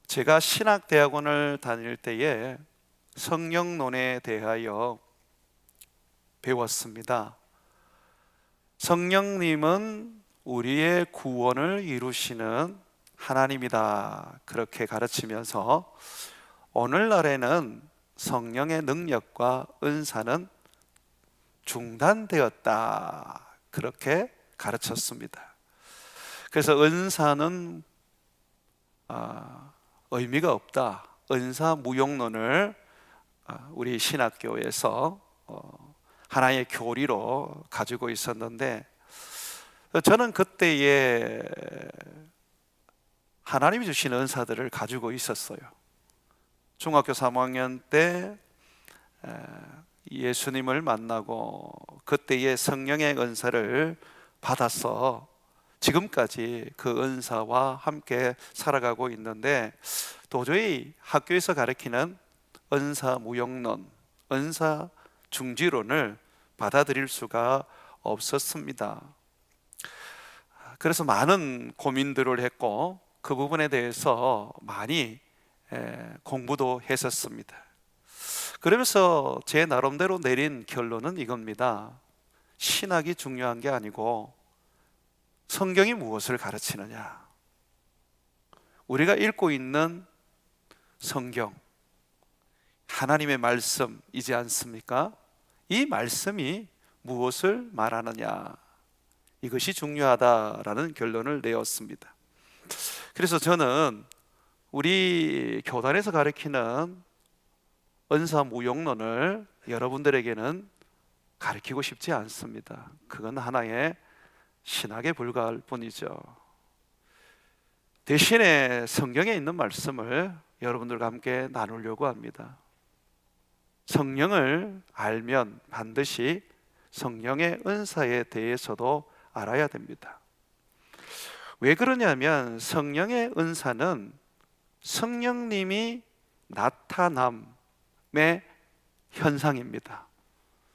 제가 신학대학원을 다닐 때에 성령론에 대하여 배웠습니다. 성령님은 우리의 구원을 이루시는 하나님이다, 그렇게 가르치면서 오늘날에는 성령의 능력과 은사는 중단되었다, 그렇게 가르쳤습니다. 그래서 은사는 의미가 없다, 은사무용론을 우리 신학교에서 하나의 교리로 가지고 있었는데, 저는 그때에 하나님이 주신 은사들을 가지고 있었어요. 중학교 3학년 때 예수님을 만나고 그때의 성령의 은사를 받아서 지금까지 그 은사와 함께 살아가고 있는데, 도저히 학교에서 가르치는 은사무용론, 은사중지론을 받아들일 수가 없었습니다. 그래서 많은 고민들을 했고 그 부분에 대해서 많이 공부도 했었습니다. 그러면서 제 나름대로 내린 결론은 이겁니다. 신학이 중요한 게 아니고 성경이 무엇을 가르치느냐, 우리가 읽고 있는 성경, 하나님의 말씀이지 않습니까? 이 말씀이 무엇을 말하느냐, 이것이 중요하다라는 결론을 내었습니다. 그래서 저는 우리 교단에서 가르치는 은사무용론을 여러분들에게는 가르치고 싶지 않습니다. 그건 하나의 신학에 불과할 뿐이죠. 대신에 성경에 있는 말씀을 여러분들과 함께 나누려고 합니다. 성령을 알면 반드시 성령의 은사에 대해서도 알아야 됩니다. 왜 그러냐면 성령의 은사는 성령님이 나타남의 현상입니다.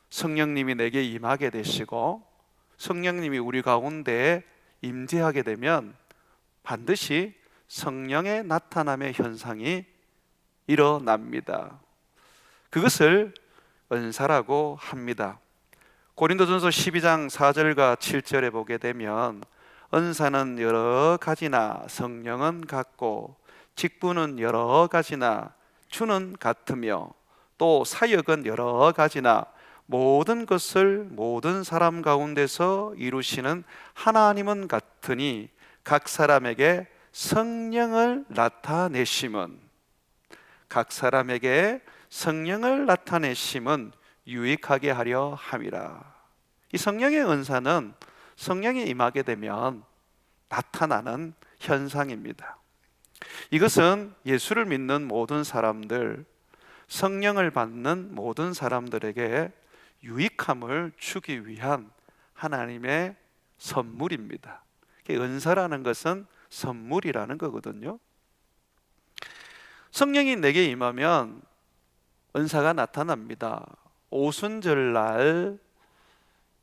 성령님이 내게 임하게 되시고 성령님이 우리 가운데 임재하게 되면 반드시 성령의 나타남의 현상이 일어납니다. 그것을 은사라고 합니다. 고린도전서 12장 4절과 7절에 보게 되면 은사는 여러 가지나 성령은 같고 직분은 여러 가지나 주는 같으며 또 사역은 여러 가지나 모든 것을 모든 사람 가운데서 이루시는 하나님은 같으니 각 사람에게 성령을 나타내심은 유익하게 하려 함이라. 이 성령의 은사는 성령이 임하게 되면 나타나는 현상입니다. 이것은 예수를 믿는 모든 사람들, 성령을 받는 모든 사람들에게 유익함을 주기 위한 하나님의 선물입니다. 은사라는 것은 선물이라는 거거든요. 성령이 내게 임하면 은사가 나타납니다. 오순절날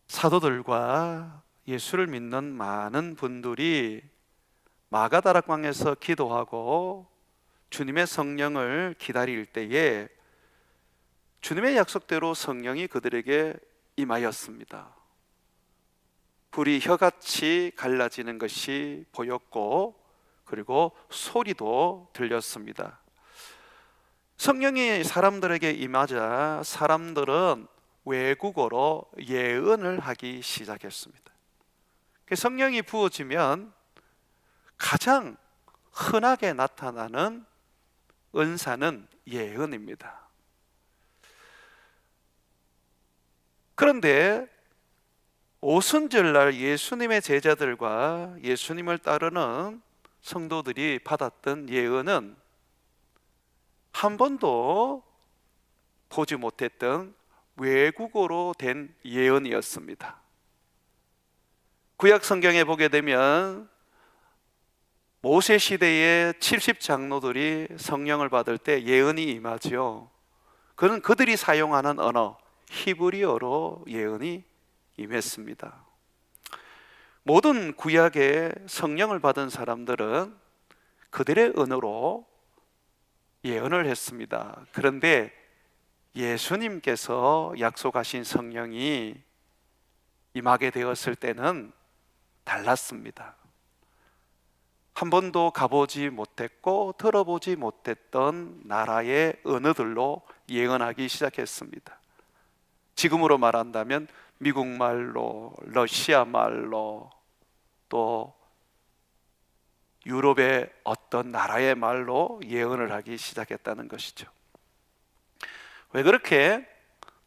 사도들과 예수를 믿는 많은 분들이 마가다락방에서 기도하고 주님의 성령을 기다릴 때에 주님의 약속대로 성령이 그들에게 임하였습니다. 불이 혀같이 갈라지는 것이 보였고 그리고 소리도 들렸습니다. 성령이 사람들에게 임하자 사람들은 외국어로 예언을 하기 시작했습니다. 성령이 부어지면 가장 흔하게 나타나는 은사는 예언입니다. 그런데 오순절날 예수님의 제자들과 예수님을 따르는 성도들이 받았던 예언은 한 번도 보지 못했던 외국어로 된 예언이었습니다. 구약 성경에 보게 되면 모세 시대의 70장로들이 성령을 받을 때 예언이 임하지요. 그는 그들이 사용하는 언어 히브리어로 예언이 임했습니다. 모든 구약의 성령을 받은 사람들은 그들의 언어로 예언을 했습니다. 그런데 예수님께서 약속하신 성령이 임하게 되었을 때는 달랐습니다. 한 번도 가보지 못했고 들어보지 못했던 나라의 언어들로 예언하기 시작했습니다. 지금으로 말한다면 미국 말로, 러시아 말로, 또 유럽의 어떤 나라의 말로 예언을 하기 시작했다는 것이죠. 왜 그렇게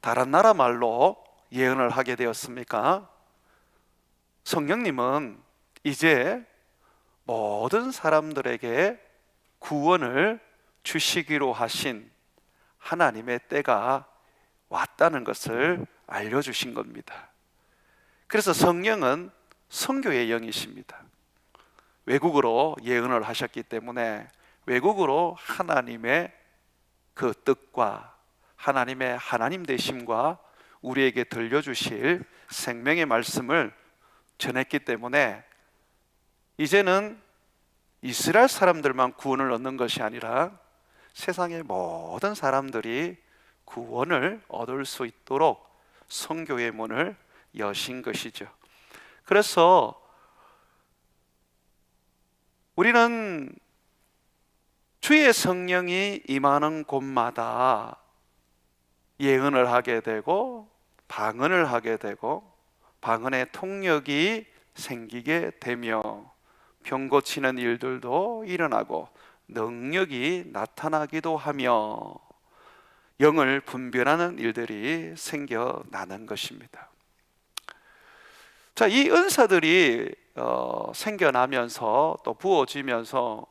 다른 나라 말로 예언을 하게 되었습니까? 성령님은 이제 모든 사람들에게 구원을 주시기로 하신 하나님의 때가 왔다는 것을 알려주신 겁니다. 그래서 성령은 선교의 영이십니다. 외국어로 예언을 하셨기 때문에 외국어로 하나님의 그 뜻과 하나님의 하나님 되심과 우리에게 들려주실 생명의 말씀을 전했기 때문에 이제는 이스라엘 사람들만 구원을 얻는 것이 아니라 세상의 모든 사람들이 구원을 얻을 수 있도록 선교의 문을 여신 것이죠. 그래서 우리는 주의 성령이 임하는 곳마다 예언을 하게 되고 방언을 하게 되고 방언의 통역이 생기게 되며 병 고치는 일들도 일어나고 능력이 나타나기도 하며 영을 분별하는 일들이 생겨나는 것입니다. 자, 이 은사들이 생겨나면서 또 부어지면서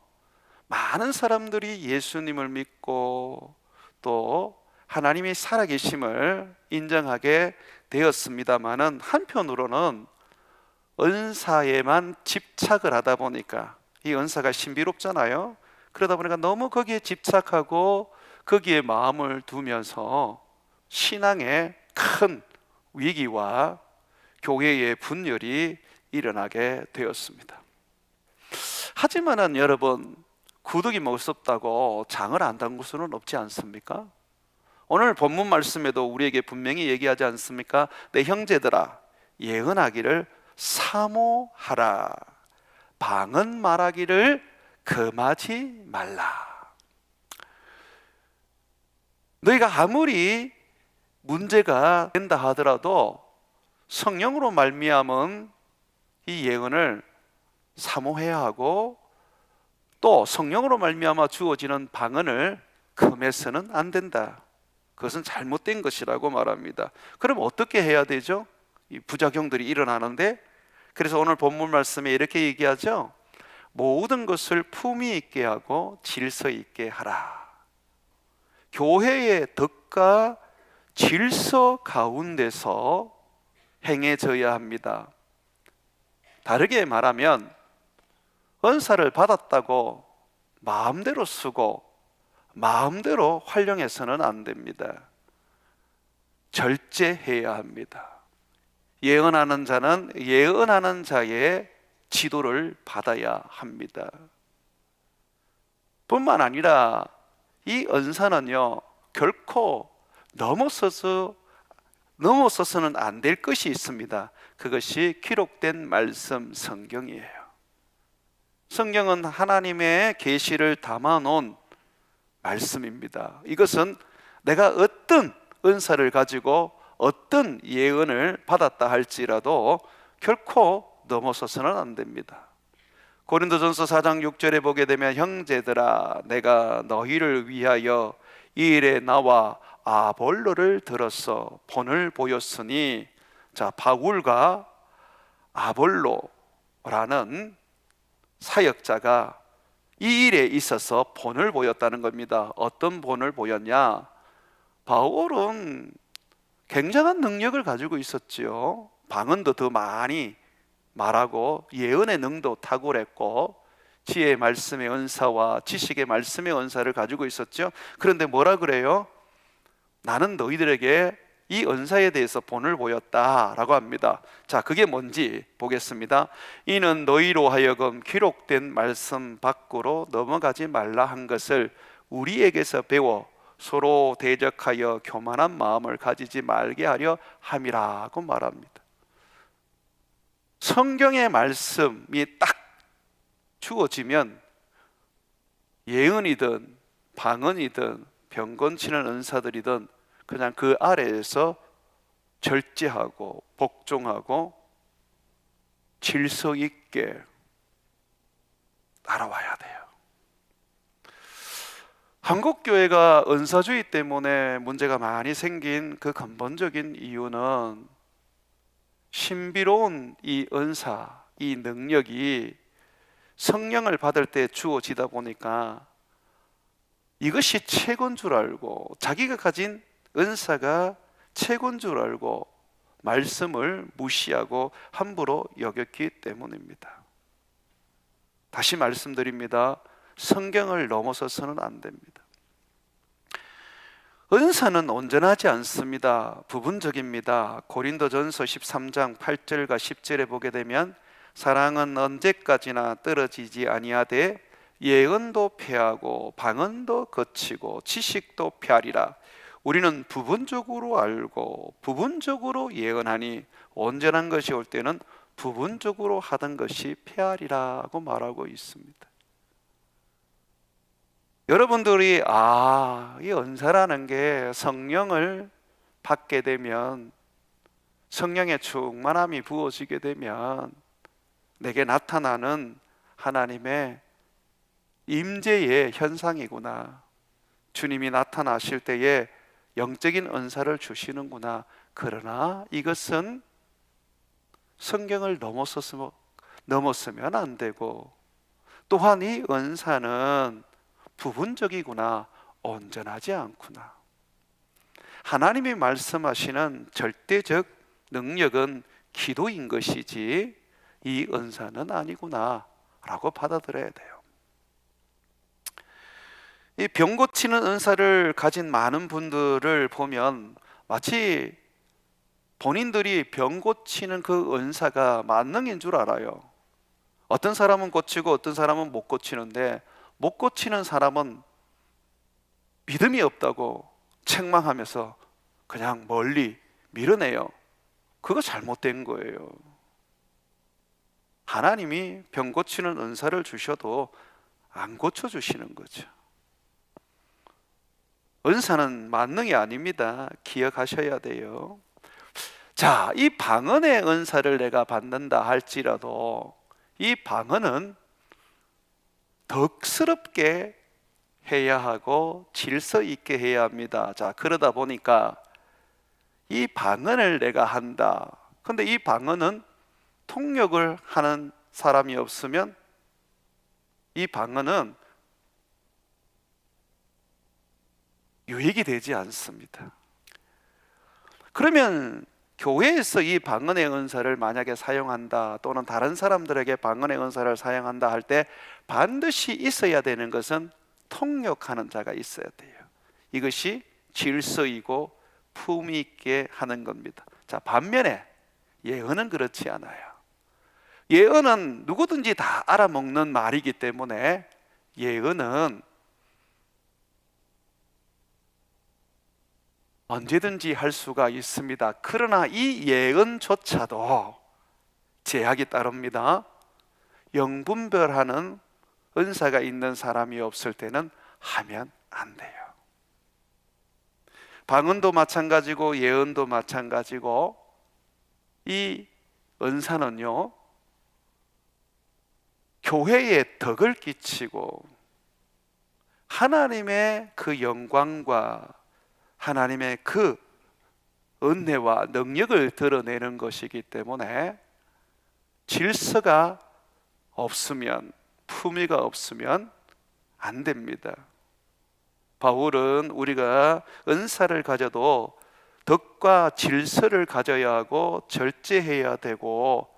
많은 사람들이 예수님을 믿고 또 하나님이 살아계심을 인정하게 되었습니다마는 한편으로는 은사에만 집착을 하다 보니까 이 은사가 신비롭잖아요. 그러다 보니까 너무 거기에 집착하고 거기에 마음을 두면서 신앙에 큰 위기와 교회의 분열이 일어나게 되었습니다. 하지만은 여러분, 구더기 무섭다고 장을 안 담글 수는 없지 않습니까? 오늘 본문 말씀에도 우리에게 분명히 얘기하지 않습니까? 내 형제들아, 예언하기를 사모하라, 방언 말하기를 금하지 말라. 너희가 아무리 문제가 된다 하더라도 성령으로 말미암은 이 예언을 사모해야 하고 또 성령으로 말미암아 주어지는 방언을 금해서는 안 된다. 그것은 잘못된 것이라고 말합니다. 그럼 어떻게 해야 되죠? 이 부작용들이 일어나는데, 그래서 오늘 본문 말씀에 이렇게 얘기하죠. 모든 것을 품위 있게 하고 질서 있게 하라. 교회의 덕과 질서 가운데서 행해져야 합니다. 다르게 말하면 은사를 받았다고 마음대로 쓰고 마음대로 활용해서는 안 됩니다. 절제해야 합니다. 예언하는 자는 예언하는 자의 지도를 받아야 합니다. 뿐만 아니라 이 은사는요, 결코 넘어서서는 안 될 것이 있습니다. 그것이 기록된 말씀 성경이에요. 성경은 하나님의 계시를 담아놓은 말씀입니다. 이것은 내가 어떤 은사를 가지고 어떤 예언을 받았다 할지라도 결코 넘어서서는 안 됩니다. 고린도전서 4장 6절에 보게 되면 형제들아, 내가 너희를 위하여 이 일에 나와 아볼로를 들어서 본을 보였으니, 자, 바울과 아볼로라는 사역자가 이 일에 있어서 본을 보였다는 겁니다. 어떤 본을 보였냐? 바울은 굉장한 능력을 가지고 있었지요. 방언도 더 많이 말하고 예언의 능도 탁월했고 지혜의 말씀의 은사와 지식의 말씀의 은사를 가지고 있었죠. 그런데 뭐라 그래요? 나는 너희들에게 이 은사에 대해서 본을 보였다라고 합니다. 자, 그게 뭔지 보겠습니다. 이는 너희로 하여금 기록된 말씀 밖으로 넘어가지 말라 한 것을 우리에게서 배워 서로 대적하여 교만한 마음을 가지지 말게 하려 함이라고 말합니다. 성경의 말씀이 딱 주어지면 예언이든 방언이든 병건치는 은사들이든 그냥 그 아래에서 절제하고 복종하고 질서 있게 따라와야 돼요. 한국교회가 은사주의 때문에 문제가 많이 생긴 그 근본적인 이유는 신비로운 이 은사, 이 능력이 성령을 받을 때 주어지다 보니까 이것이 최고인 줄 알고, 자기가 가진 은사가 최고인 줄 알고 말씀을 무시하고 함부로 여겼기 때문입니다. 다시 말씀드립니다. 성경을 넘어서서는 안 됩니다. 은사는 온전하지 않습니다. 부분적입니다. 고린도전서 13장 8절과 10절에 보게 되면 사랑은 언제까지나 떨어지지 아니하되 예언도 패하고 방언도 거치고 지식도 패하리라. 우리는 부분적으로 알고 부분적으로 예언하니 온전한 것이 올 때는 부분적으로 하던 것이 패하리라고 말하고 있습니다. 여러분들이 이 은사라는 게 성령을 받게 되면, 성령의 충만함이 부어지게 되면 내게 나타나는 하나님의 임재의 현상이구나, 주님이 나타나실 때에 영적인 은사를 주시는구나. 그러나 이것은 성경을 넘었으면 안 되고, 또한 이 은사는 부분적이구나, 온전하지 않구나. 하나님이 말씀하시는 절대적 능력은 기도인 것이지 이 은사는 아니구나 라고 받아들여야 돼요. 이 병 고치는 은사를 가진 많은 분들을 보면 마치 본인들이 병 고치는 그 은사가 만능인 줄 알아요. 어떤 사람은 고치고 어떤 사람은 못 고치는데, 못 고치는 사람은 믿음이 없다고 책망하면서 그냥 멀리 밀어내요. 그거 잘못된 거예요. 하나님이 병 고치는 은사를 주셔도 안 고쳐주시는 거죠. 은사는 만능이 아닙니다. 기억하셔야 돼요. 자, 이 방언의 은사를 내가 받는다 할지라도 이 방언은 덕스럽게 해야 하고 질서 있게 해야 합니다. 자, 그러다 보니까 이 방언을 내가 한다. 근데 이 방언은 통역을 하는 사람이 없으면 이 방언은 유익이 되지 않습니다. 그러면 교회에서 이 방언의 은사를 만약에 사용한다, 또는 다른 사람들에게 방언의 은사를 사용한다 할 때 반드시 있어야 되는 것은 통역하는 자가 있어야 돼요. 이것이 질서이고 품위 있게 하는 겁니다. 자, 반면에 예언은 그렇지 않아요. 예언은 누구든지 다 알아먹는 말이기 때문에 예언은 언제든지 할 수가 있습니다. 그러나 이 예언조차도 제약이 따릅니다. 영분별하는 은사가 있는 사람이 없을 때는 하면 안 돼요. 방언도 마찬가지고 예언도 마찬가지고, 이 은사는요, 교회에 덕을 끼치고 하나님의 그 영광과 하나님의 그 은혜와 능력을 드러내는 것이기 때문에 질서가 없으면, 품위가 없으면 안 됩니다. 바울은 우리가 은사를 가져도 덕과 질서를 가져야 하고 절제해야 되고,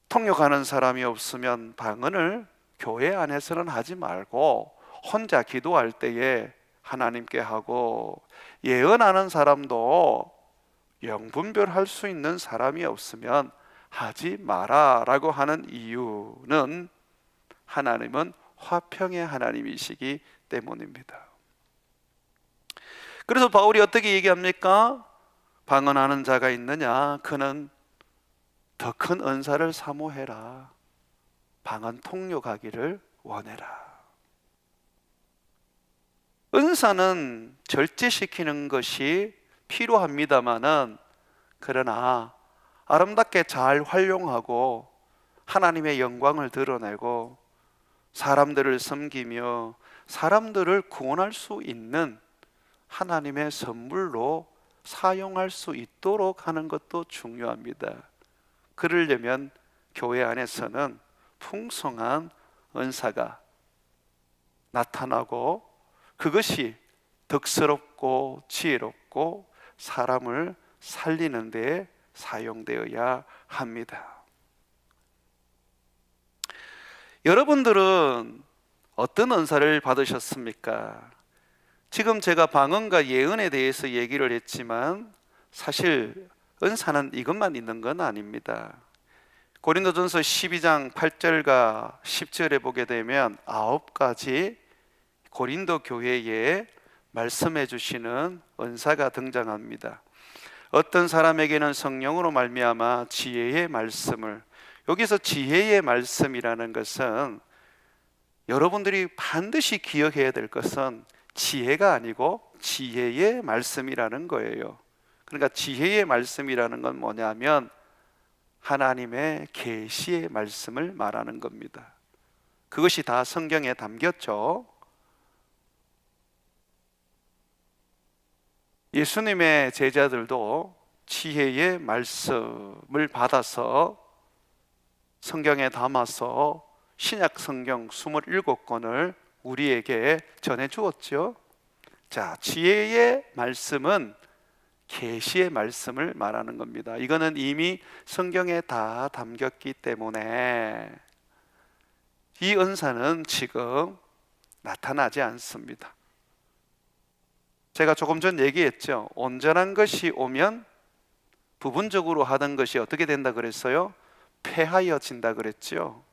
통역하는 사람이 없으면 방언을 교회 안에서는 하지 말고 혼자 기도할 때에 하나님께 하고, 예언하는 사람도 영분별할 수 있는 사람이 없으면 하지 마라 라고 하는 이유는, 하나님은 화평의 하나님이시기 때문입니다. 그래서 바울이 어떻게 얘기합니까? 방언하는 자가 있느냐? 그는 더 큰 은사를 사모해라. 방언 통역하기를 원해라. 은사는 절제시키는 것이 필요합니다마는, 그러나 아름답게 잘 활용하고 하나님의 영광을 드러내고 사람들을 섬기며 사람들을 구원할 수 있는 하나님의 선물로 사용할 수 있도록 하는 것도 중요합니다. 그러려면 교회 안에서는 풍성한 은사가 나타나고 그것이 덕스럽고 지혜롭고 사람을 살리는 데 사용되어야 합니다. 여러분들은 어떤 은사를 받으셨습니까? 지금 제가 방언과 예언에 대해서 얘기를 했지만 사실 은사는 이것만 있는 건 아닙니다. 고린도전서 12장 8절과 10절에 보게 되면 9가지 고린도 교회에 말씀해 주시는 은사가 등장합니다. 어떤 사람에게는 성령으로 말미암아 지혜의 말씀을, 여기서 지혜의 말씀이라는 것은 여러분들이 반드시 기억해야 될 것은 지혜가 아니고 지혜의 말씀이라는 거예요. 그러니까 지혜의 말씀이라는 건 뭐냐면 하나님의 계시의 말씀을 말하는 겁니다. 그것이 다 성경에 담겼죠. 예수님의 제자들도 지혜의 말씀을 받아서 성경에 담아서 신약 성경 27권을 우리에게 전해 주었죠. 자, 지혜의 말씀은 계시의 말씀을 말하는 겁니다. 이거는 이미 성경에 다 담겼기 때문에 이 은사는 지금 나타나지 않습니다. 제가 조금 전 얘기했죠. 온전한 것이 오면 부분적으로 하던 것이 어떻게 된다 그랬어요? 폐하여진다 그랬죠.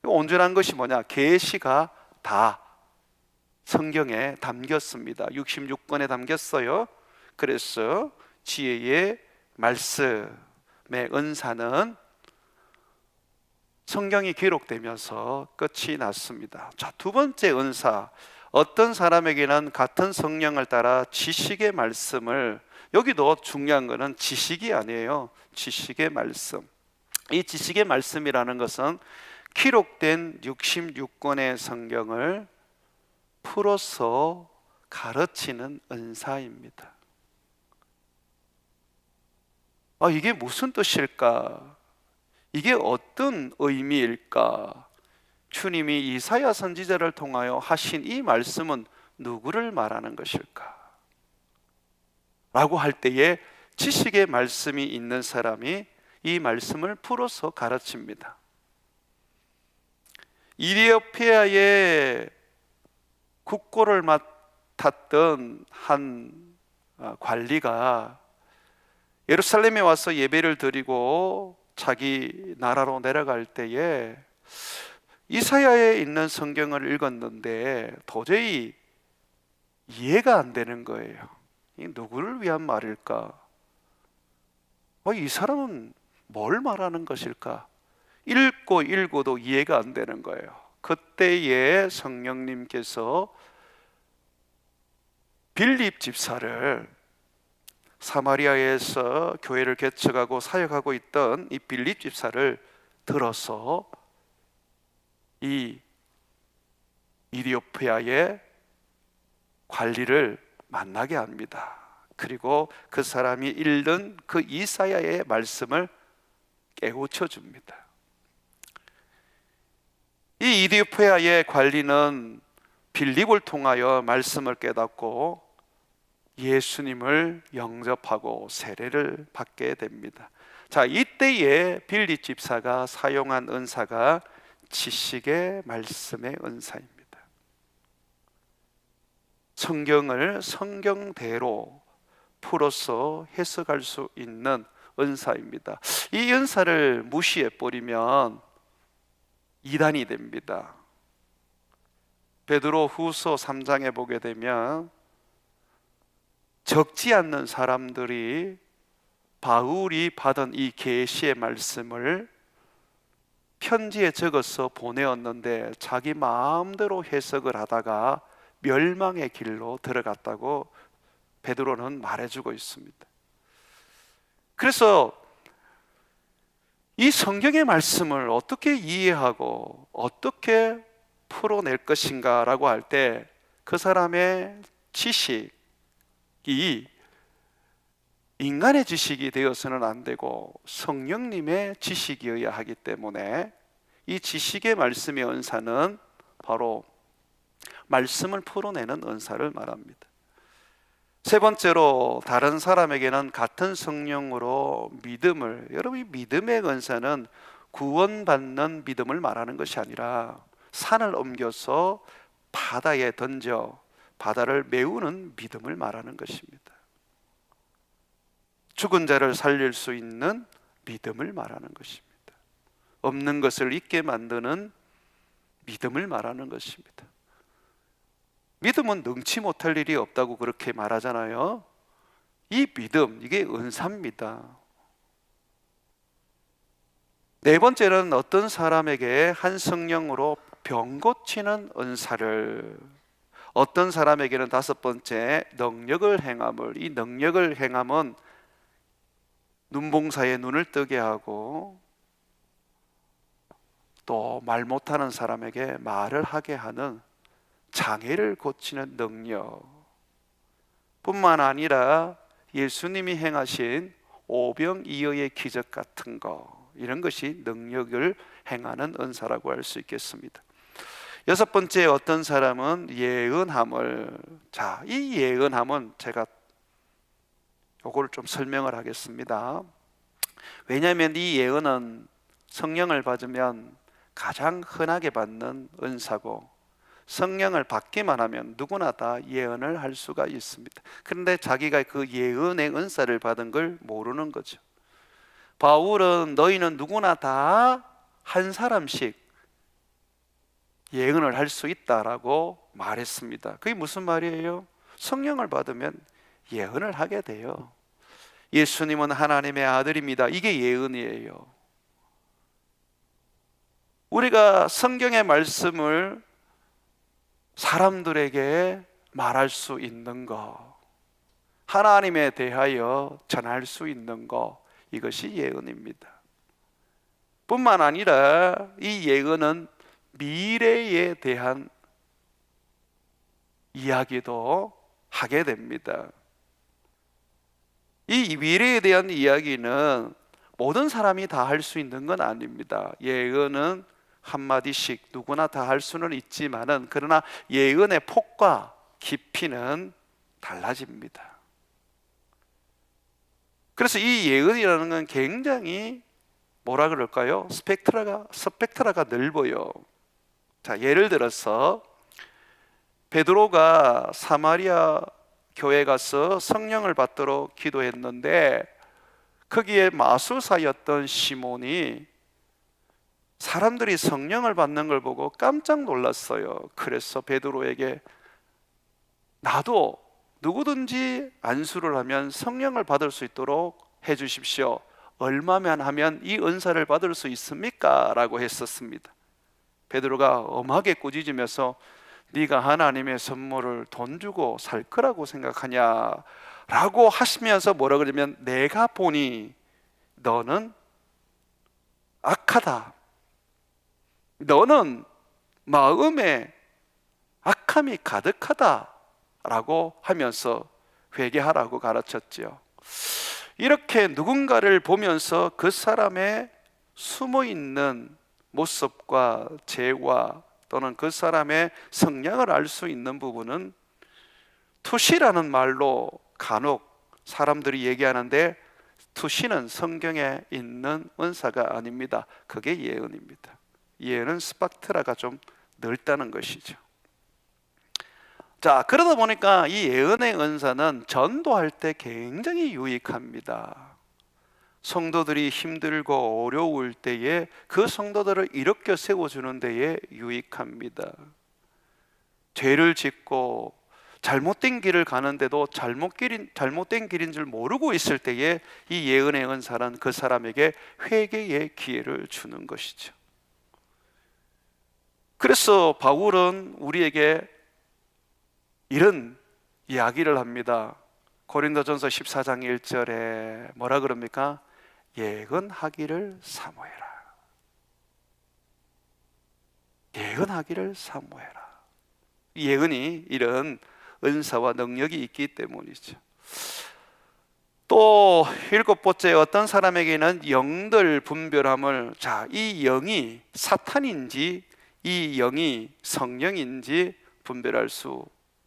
온전한 것이 뭐냐? 계시가 다 성경에 담겼습니다. 66권에 담겼어요. 그래서 지혜의 말씀의 은사는 성경이 기록되면서 끝이 났습니다. 자, 두 번째 은사, 어떤 사람에게는 같은 성령을 따라 지식의 말씀을, 여기도 중요한 것은 지식이 아니에요. 지식의 말씀. 이 지식의 말씀이라는 것은 기록된 66권의 성경을 풀어서 가르치는 은사입니다. 이게 무슨 뜻일까? 이게 어떤 의미일까? 주님이 이사야 선지자를 통하여 하신 이 말씀은 누구를 말하는 것일까? 라고 할 때에 지식의 말씀이 있는 사람이 이 말씀을 풀어서 가르칩니다. 이디오피아의 국고를 맡았던 한 관리가 예루살렘에 와서 예배를 드리고 자기 나라로 내려갈 때에 이사야에 있는 성경을 읽었는데 도저히 이해가 안 되는 거예요. 이 누구를 위한 말일까? 이 사람은 뭘 말하는 것일까? 읽고 읽어도 이해가 안 되는 거예요. 그때에 성령님께서 빌립 집사를, 사마리아에서 교회를 개척하고 사역하고 있던 이 빌립 집사를 들어서 이 이디오피아의 관리를 만나게 합니다. 그리고 그 사람이 읽는 그 이사야의 말씀을 깨우쳐 줍니다. 이 이디오피아의 관리는 빌립을 통하여 말씀을 깨닫고 예수님을 영접하고 세례를 받게 됩니다. 자, 이때에 빌립 집사가 사용한 은사가 지식의 말씀의 은사입니다. 성경을 성경대로 풀어서 해석할 수 있는 은사입니다. 이 은사를 무시해 버리면 이단이 됩니다. 베드로 후서 3장에 보게 되면 적지 않는 사람들이 바울이 받은 이 계시의 말씀을 편지에 적어서 보내었는데 자기 마음대로 해석을 하다가 멸망의 길로 들어갔다고 베드로는 말해주고 있습니다. 그래서 이 성경의 말씀을 어떻게 이해하고 어떻게 풀어낼 것인가 라고 할 때 그 사람의 지식이 인간의 지식이 되어서는 안 되고 성령님의 지식이어야 하기 때문에 이 지식의 말씀의 은사는 바로 말씀을 풀어내는 은사를 말합니다. 세 번째로, 다른 사람에게는 같은 성령으로 믿음을, 여러분 이 믿음의 은사는 구원받는 믿음을 말하는 것이 아니라 산을 옮겨서 바다에 던져 바다를 메우는 믿음을 말하는 것입니다. 죽은 자를 살릴 수 있는 믿음을 말하는 것입니다. 없는 것을 있게 만드는 믿음을 말하는 것입니다. 믿음은 능치 못할 일이 없다고 그렇게 말하잖아요. 이 믿음, 이게 은사입니다. 네 번째는 어떤 사람에게 한 성령으로 병 고치는 은사를, 어떤 사람에게는 다섯 번째 능력을 행함을, 이 능력을 행함은 눈봉사에 눈을 뜨게 하고 또 말 못하는 사람에게 말을 하게 하는 장애를 고치는 능력 뿐만 아니라 예수님이 행하신 오병이어의 기적 같은 거, 이런 것이 능력을 행하는 은사라고 할 수 있겠습니다. 여섯 번째, 어떤 사람은 예언함을, 자, 이 예언함은 제가 요거를 좀 설명을 하겠습니다. 왜냐하면 이 예언은 성령을 받으면 가장 흔하게 받는 은사고 성령을 받기만 하면 누구나 다 예언을 할 수가 있습니다. 그런데 자기가 그 예언의 은사를 받은 걸 모르는 거죠. 바울은 너희는 누구나 다 한 사람씩 예언을 할 수 있다라고 말했습니다. 그게 무슨 말이에요? 성령을 받으면 예언을 하게 돼요. 예수님은 하나님의 아들입니다. 이게 예언이에요. 우리가 성경의 말씀을 사람들에게 말할 수 있는 것, 하나님에 대하여 전할 수 있는 것, 이것이 예언입니다. 뿐만 아니라 이 예언은 미래에 대한 이야기도 하게 됩니다. 이 미래에 대한 이야기는 모든 사람이 다 할 수 있는 건 아닙니다. 예언은 한마디씩 누구나 다 할 수는 있지만은, 그러나 예언의 폭과 깊이는 달라집니다. 그래서 이 예언이라는 건 굉장히 뭐라 그럴까요? 스펙트라가 넓어요. 자, 예를 들어서 베드로가 사마리아 교회 가서 성령을 받도록 기도했는데 거기에 마술사였던 시몬이 사람들이 성령을 받는 걸 보고 깜짝 놀랐어요. 그래서 베드로에게 나도 누구든지 안수를 하면 성령을 받을 수 있도록 해주십시오. 얼마면 하면 이 은사를 받을 수 있습니까? 라고 했었습니다. 베드로가 엄하게 꾸짖으면서 네가 하나님의 선물을 돈 주고 살 거라고 생각하냐? 라고 하시면서 뭐라 그러면 내가 보니 너는 악하다. 너는 마음에 악함이 가득하다 라고 하면서 회개하라고 가르쳤지요. 이렇게 누군가를 보면서 그 사람의 숨어있는 모습과 재와 또는 그 사람의 성향을 알 수 있는 부분은 투시라는 말로 간혹 사람들이 얘기하는데 투시는 성경에 있는 은사가 아닙니다. 그게 예언입니다. 예언은 스펙트라가 좀 넓다는 것이죠. 자, 그러다 보니까 이 예언의 은사는 전도할 때 굉장히 유익합니다. 성도들이 힘들고 어려울 때에 그 성도들을 일으켜 세워주는 데에 유익합니다. 죄를 짓고 잘못된 길을 가는데도 잘못된 길인 줄 모르고 있을 때에 이 예언의 은사는 그 사람에게 회개의 기회를 주는 것이죠. 그래서 바울은 우리에게 이런 이야기를 합니다. 고린도전서 14장 1절에 뭐라 그럽니까? 예언하기를 사모해라. 예언하기를 사모해라. 예언이 이런 은사와 능력이 있기 때문이죠. 또 일곱 번째, 어떤 사람에게는 영들 분별함을, 이 영이 사탄인지 이 영이 성령인지 분별할 수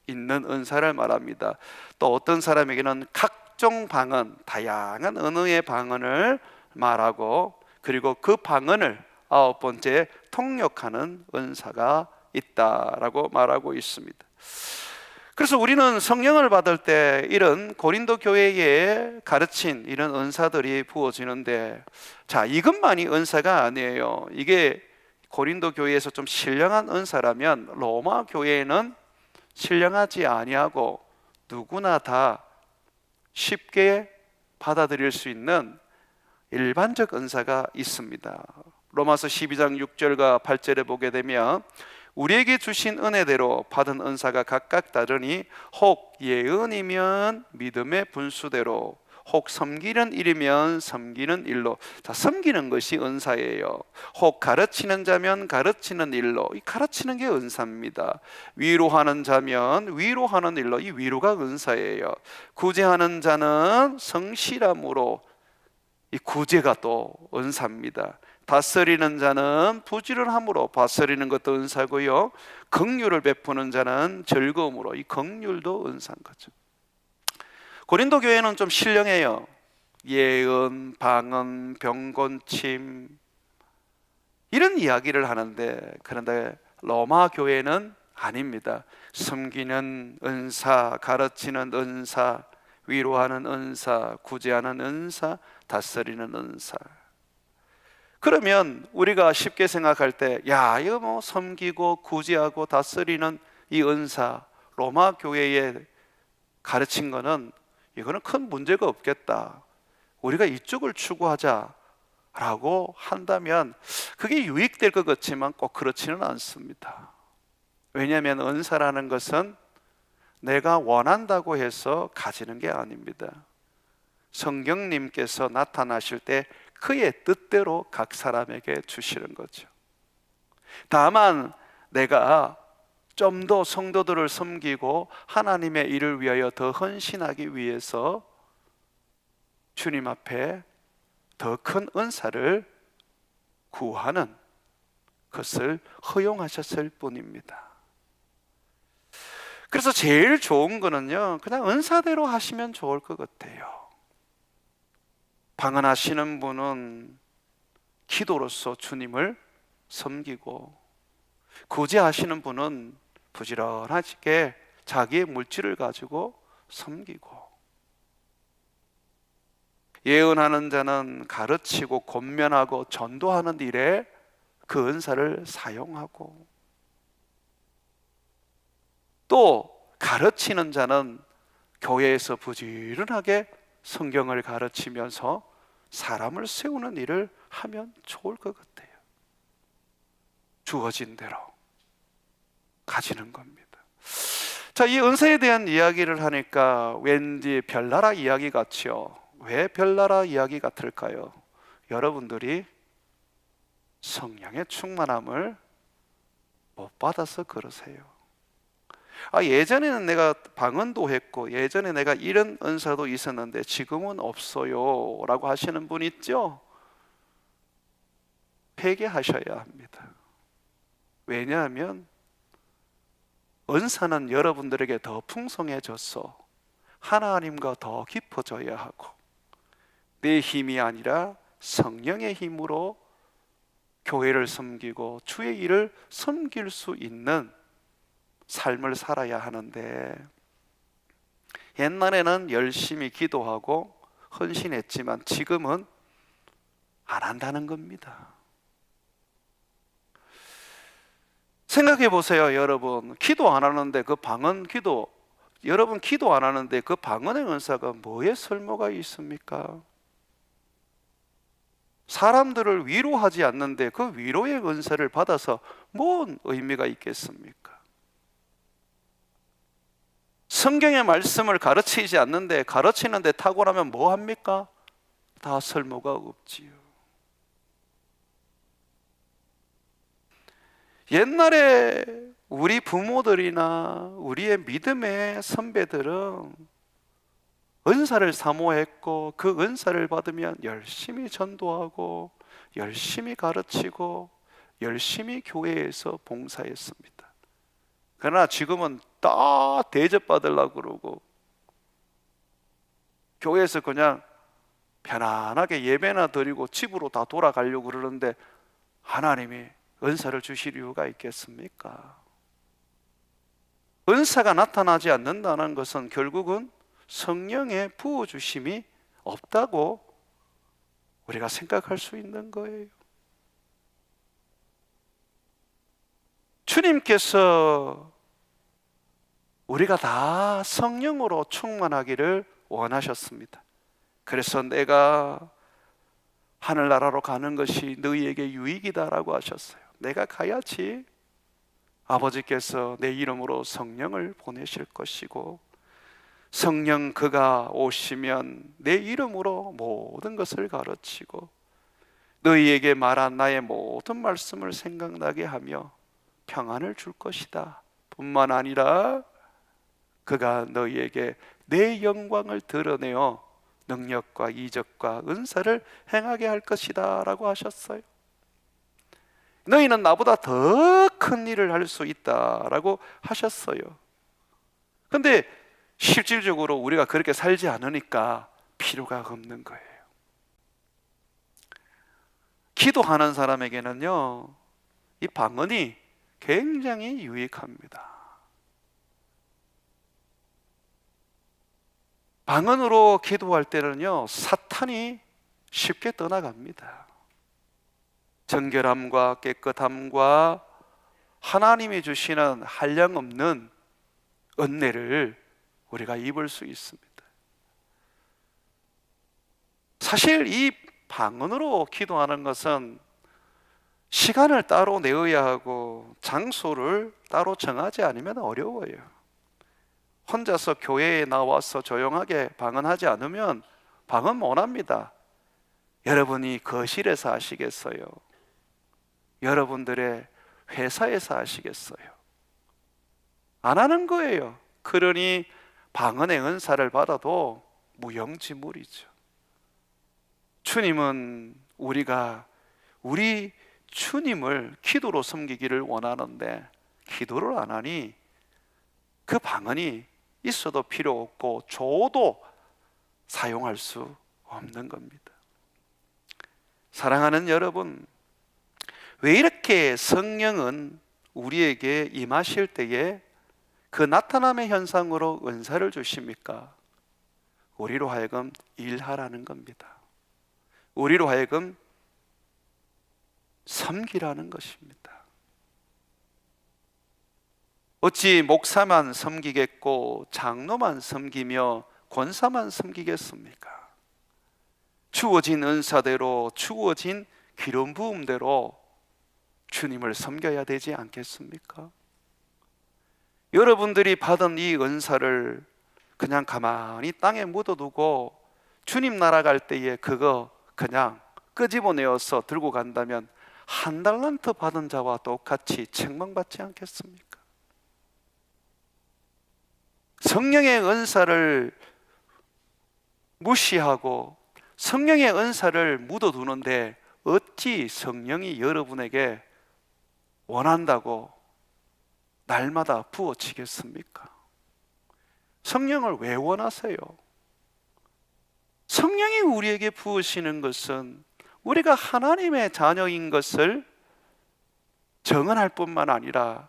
있는 은사를 말합니다. 또 어떤 사람에게는 각종 방언, 다양한 언어의 방언을 말하고, 그리고 그 방언을 아홉 번째, 통역하는 은사가 있다라고 말하고 있습니다. 그래서 우리는 성령을 받을 때 이런 고린도 교회에 가르친 이런 은사들이 부어지는데, 이것만이 은사가 아니에요. 이게 고린도 교회에서 좀 신령한 은사라면 로마 교회에는 신령하지 아니하고 누구나 다 쉽게 받아들일 수 있는 일반적 은사가 있습니다. 로마서 12장 6절과 8절에 보게 되면 우리에게 주신 은혜대로 받은 은사가 각각 다르니 혹 예언이면 믿음의 분수대로, 혹 섬기는 일이면 섬기는 일로. 섬기는 것이 은사예요. 혹 가르치는 자면 가르치는 일로. 이 가르치는 게 은사입니다. 위로하는 자면 위로하는 일로. 이 위로가 은사예요. 구제하는 자는 성실함으로. 이 구제가 또 은사입니다. 다스리는 자는 부지런함으로. 다스리는 것도 은사고요. 긍휼을 베푸는 자는 즐거움으로. 이 긍휼도 은사인 거죠. 고린도 교회는 좀 신령해요. 예언, 방언, 병곤침 이런 이야기를 하는데, 그런데 로마 교회는 아닙니다. 섬기는 은사, 가르치는 은사, 위로하는 은사, 구제하는 은사, 다스리는 은사. 그러면 우리가 쉽게 생각할 때, 이거 뭐 섬기고 구제하고 다스리는 이 은사, 로마 교회에 가르친 거는 이거는 큰 문제가 없겠다, 우리가 이쪽을 추구하자라고 한다면 그게 유익될 것 같지만 꼭 그렇지는 않습니다. 왜냐하면 은사라는 것은 내가 원한다고 해서 가지는 게 아닙니다. 성령님께서 나타나실 때 그의 뜻대로 각 사람에게 주시는 거죠. 다만 내가 좀 더 성도들을 섬기고 하나님의 일을 위하여 더 헌신하기 위해서 주님 앞에 더 큰 은사를 구하는 것을 허용하셨을 뿐입니다. 그래서 제일 좋은 거는요, 그냥 은사대로 하시면 좋을 것 같아요. 방언하시는 분은 기도로서 주님을 섬기고, 구제하시는 분은 부지런하게 자기의 물질을 가지고 섬기고, 예언하는 자는 가르치고 권면하고 전도하는 일에 그 은사를 사용하고, 또 가르치는 자는 교회에서 부지런하게 성경을 가르치면서 사람을 세우는 일을 하면 좋을 것 같아요. 주어진 대로 가지는 겁니다. 이 은사에 대한 이야기를 하니까 왠지 별나라 이야기 같죠. 왜 별나라 이야기 같을까요? 여러분들이 성령의 충만함을 못 받아서 그러세요. 예전에는 내가 방언도 했고, 예전에 내가 이런 은사도 있었는데 지금은 없어요 라고 하시는 분 있죠? 회개하셔야 합니다. 왜냐하면 은사는 여러분들에게 더 풍성해져서 하나님과 더 깊어져야 하고, 내 힘이 아니라 성령의 힘으로 교회를 섬기고 주의 일을 섬길 수 있는 삶을 살아야 하는데, 옛날에는 열심히 기도하고 헌신했지만 지금은 안 한다는 겁니다. 생각해 보세요, 여러분. 기도 안 하는데 그 방언 기도, 여러분 기도 안 하는데 그 방언의 은사가 뭐에 쓸모가 있습니까? 사람들을 위로하지 않는데 그 위로의 은사를 받아서 뭔 의미가 있겠습니까? 성경의 말씀을 가르치지 않는데 가르치는데 탁월하면 뭐 합니까? 다 쓸모가 없지요. 옛날에 우리 부모들이나 우리의 믿음의 선배들은 은사를 사모했고 그 은사를 받으면 열심히 전도하고 열심히 가르치고 열심히 교회에서 봉사했습니다. 그러나 지금은 다 대접받으려고 그러고 교회에서 그냥 편안하게 예배나 드리고 집으로 다 돌아가려고 그러는데 하나님이 은사를 주실 이유가 있겠습니까? 은사가 나타나지 않는다는 것은 결국은 성령의 부어주심이 없다고 우리가 생각할 수 있는 거예요. 주님께서 우리가 다 성령으로 충만하기를 원하셨습니다. 그래서 내가 하늘나라로 가는 것이 너희에게 유익이다라고 하셨어요. 내가 가야지 아버지께서 내 이름으로 성령을 보내실 것이고 성령 그가 오시면 내 이름으로 모든 것을 가르치고 너희에게 말한 나의 모든 말씀을 생각나게 하며 평안을 줄 것이다. 뿐만 아니라 그가 너희에게 내 영광을 드러내어 능력과 이적과 은사를 행하게 할 것이다 라고 하셨어요. 너희는 나보다 더 큰 일을 할 수 있다 라고 하셨어요. 근데 실질적으로 우리가 그렇게 살지 않으니까 필요가 없는 거예요. 기도하는 사람에게는요, 이 방언이 굉장히 유익합니다. 방언으로 기도할 때는요, 사탄이 쉽게 떠나갑니다. 정결함과 깨끗함과 하나님이 주시는 한량없는 은혜를 우리가 입을 수 있습니다. 사실 이 방언으로 기도하는 것은 시간을 따로 내어야 하고 장소를 따로 정하지 않으면 어려워요. 혼자서 교회에 나와서 조용하게 방언하지 않으면 방언 못 합니다. 여러분이 거실에서 하시겠어요? 여러분들의 회사에서 하시겠어요? 안 하는 거예요. 그러니 방언의 은사를 받아도 무용지물이죠. 주님은 우리가 우리 주님을 기도로 섬기기를 원하는데 기도를 안 하니 그 방언이 있어도 필요 없고 줘도 사용할 수 없는 겁니다. 사랑하는 여러분, 왜 이렇게 성령은 우리에게 임하실 때에 그 나타남의 현상으로 은사를 주십니까? 우리로 하여금 일하라는 겁니다. 우리로 하여금 섬기라는 것입니다. 어찌 목사만 섬기겠고 장로만 섬기며 권사만 섬기겠습니까? 주어진 은사대로 주어진 기름 부음대로 주님을 섬겨야 되지 않겠습니까? 여러분들이 받은 이 은사를 그냥 가만히 땅에 묻어두고 주님 나라 갈 때에 그거 그냥 끄집어내어서 들고 간다면 한 달란트 받은 자와 똑같이 책망받지 않겠습니까? 성령의 은사를 무시하고 성령의 은사를 묻어두는데 어찌 성령이 여러분에게 원한다고 날마다 부어치겠습니까? 성령을 왜 원하세요? 성령이 우리에게 부으시는 것은 우리가 하나님의 자녀인 것을 증언할 뿐만 아니라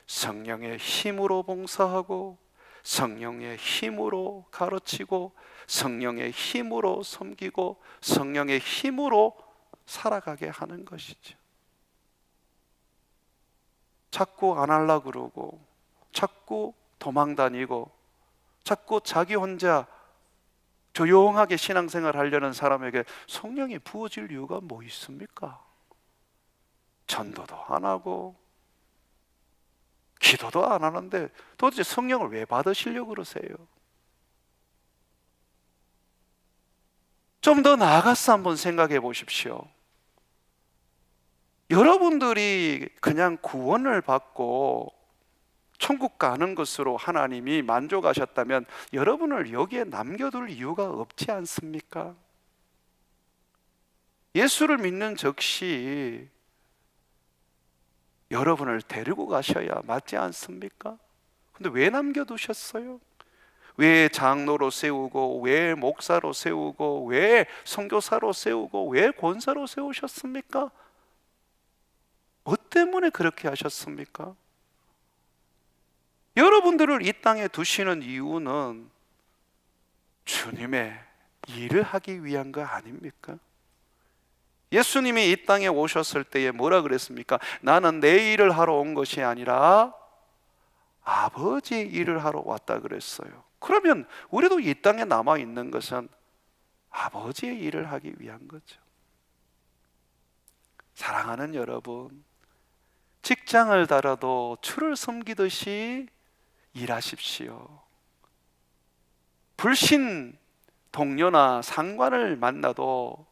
성령의 힘으로 봉사하고 성령의 힘으로 가르치고 성령의 힘으로 섬기고 성령의 힘으로 살아가게 하는 것이죠. 자꾸 안 하려 그러고 자꾸 도망 다니고 자꾸 자기 혼자 조용하게 신앙생활 하려는 사람에게 성령이 부어질 이유가 뭐 있습니까? 전도도 안 하고 기도도 안 하는데 도대체 성령을 왜 받으시려고 그러세요? 좀 더 나아가서 한번 생각해 보십시오. 여러분들이 그냥 구원을 받고 천국 가는 것으로 하나님이 만족하셨다면 여러분을 여기에 남겨둘 이유가 없지 않습니까? 예수를 믿는 즉시 여러분을 데리고 가셔야 맞지 않습니까? 근데 왜 남겨두셨어요? 왜 장로로 세우고, 왜 목사로 세우고, 왜 선교사로 세우고, 왜 권사로 세우셨습니까? 뭐 때문에 그렇게 하셨습니까? 여러분들을 이 땅에 두시는 이유는 주님의 일을 하기 위한 거 아닙니까? 예수님이 이 땅에 오셨을 때에 뭐라 그랬습니까? 나는 내 일을 하러 온 것이 아니라 아버지 일을 하러 왔다 그랬어요. 그러면 우리도 이 땅에 남아 있는 것은 아버지의 일을 하기 위한 거죠. 사랑하는 여러분, 직장을 달아도 주를 섬기듯이 일하십시오. 불신 동료나 상관을 만나도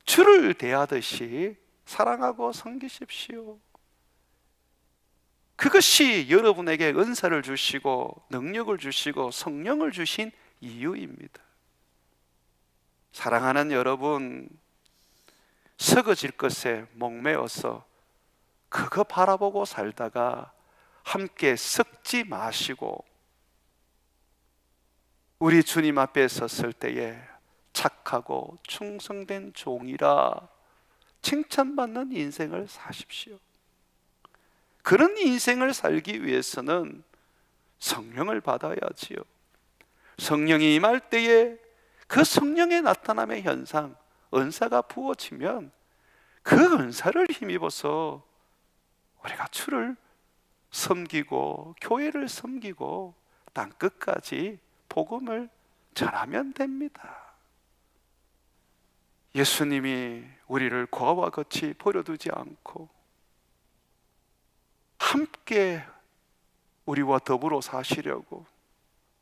주를 대하듯이 사랑하고 섬기십시오. 그것이 여러분에게 은사를 주시고 능력을 주시고 성령을 주신 이유입니다. 사랑하는 여러분, 썩어질 것에 목매어서 그거 바라보고 살다가 함께 썩지 마시고 우리 주님 앞에 섰을 때에 착하고 충성된 종이라 칭찬받는 인생을 사십시오. 그런 인생을 살기 위해서는 성령을 받아야지요. 성령이 임할 때에 그 성령의 나타남의 현상, 은사가 부어지면 그 은사를 힘입어서 우리가 주를 섬기고 교회를 섬기고 땅끝까지 복음을 전하면 됩니다. 예수님이 우리를 고아와 같이 버려두지 않고 함께 우리와 더불어 사시려고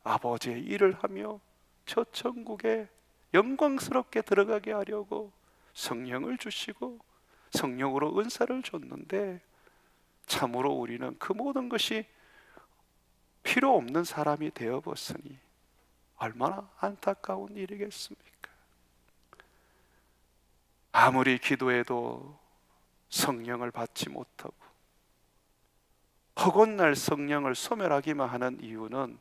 아버지의 일을 하며 저 천국에 영광스럽게 들어가게 하려고 성령을 주시고 성령으로 은사를 줬는데 참으로 우리는 그 모든 것이 필요 없는 사람이 되어버렸으니 얼마나 안타까운 일이겠습니까? 아무리 기도해도 성령을 받지 못하고 허곤날 성령을 소멸하기만 하는 이유는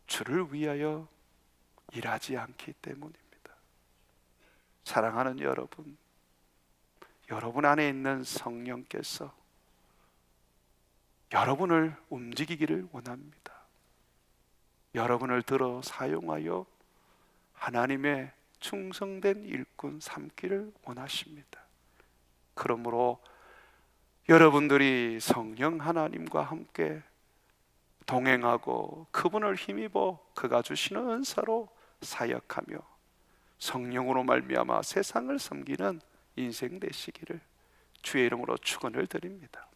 주를 위하여 일하지 않기 때문입니다. 사랑하는 여러분, 여러분 안에 있는 성령께서 여러분을 움직이기를 원합니다. 여러분을 들어 사용하여 하나님의 충성된 일꾼 삼기를 원하십니다. 그러므로 여러분들이 성령 하나님과 함께 동행하고 그분을 힘입어 그가 주시는 은사로 사역하며 성령으로 말미암아 세상을 섬기는 인생 되시기를 주의 이름으로 축원을 드립니다.